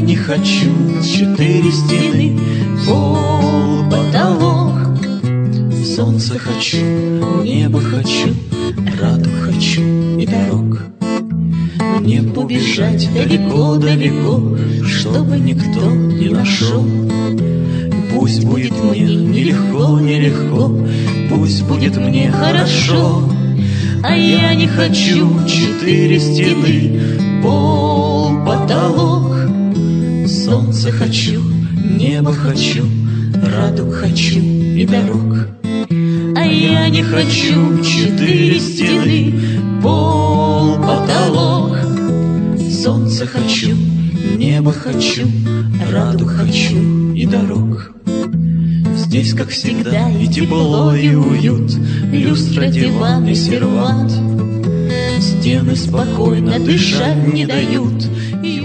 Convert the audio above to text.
не хочу 4 стены, пол, потолок. Солнце хочу, небо хочу, радуг хочу и дорог. Мне б убежать далеко-далеко, чтобы никто не нашел. Пусть будет мне нелегко, нелегко, пусть будет мне хорошо. А я не хочу 4 стены, пол, потолок. Солнце хочу, небо хочу, радуг хочу и дорог. А я не хочу 4 стены, пол, потолок. Солнце хочу, небо хочу, радуг хочу и дорог. Здесь, как всегда, и тепло, и уют, люстра, диван и сервант. Стены спокойно дышать не дают, и